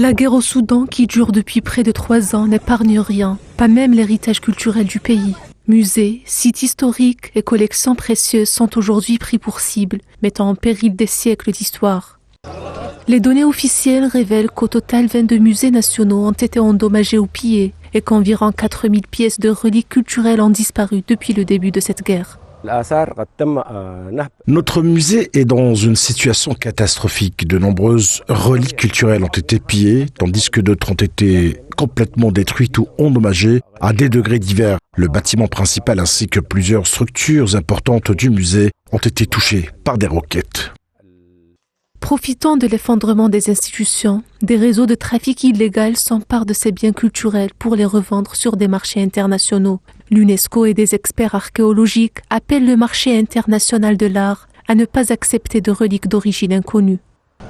La guerre au Soudan, qui dure depuis près de 3 ans, n'épargne rien, pas même l'héritage culturel du pays. Musées, sites historiques et collections précieuses sont aujourd'hui pris pour cible, mettant en péril des siècles d'histoire. Les données officielles révèlent qu'au total 22 musées nationaux ont été endommagés ou pillés et qu'environ 4000 pièces de reliques culturelles ont disparu depuis le début de cette guerre. Notre musée est dans une situation catastrophique. De nombreuses reliques culturelles ont été pillées, tandis que d'autres ont été complètement détruites ou endommagées à des degrés divers. Le bâtiment principal ainsi que plusieurs structures importantes du musée ont été touchées par des roquettes. Profitant de l'effondrement des institutions, des réseaux de trafic illégal s'emparent de ces biens culturels pour les revendre sur des marchés internationaux. L'UNESCO et des experts archéologiques appellent le marché international de l'art à ne pas accepter de reliques d'origine inconnue.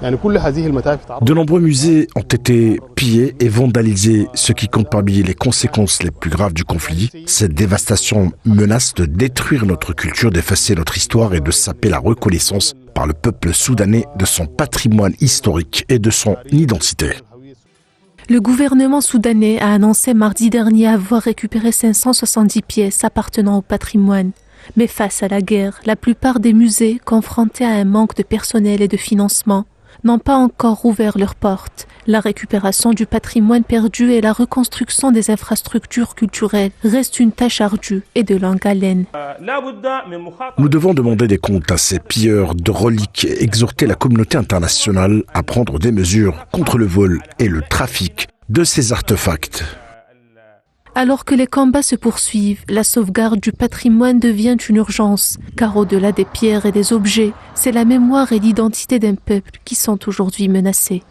De nombreux musées ont été pillés et vandalisés, ce qui compte parmi les conséquences les plus graves du conflit. Cette dévastation menace de détruire notre culture, d'effacer notre histoire et de saper la reconnaissance par le peuple soudanais de son patrimoine historique et de son identité. Le gouvernement soudanais a annoncé mardi dernier avoir récupéré 570 pièces appartenant au patrimoine. Mais face à la guerre, la plupart des musées, confrontés à un manque de personnel et de financement, n'ont pas encore ouvert leurs portes. La récupération du patrimoine perdu et la reconstruction des infrastructures culturelles restent une tâche ardue et de longue haleine. Nous devons demander des comptes à ces pilleurs de reliques et exhorter la communauté internationale à prendre des mesures contre le vol et le trafic de ces artefacts. Alors que les combats se poursuivent, la sauvegarde du patrimoine devient une urgence, car au-delà des pierres et des objets, c'est la mémoire et l'identité d'un peuple qui sont aujourd'hui menacés.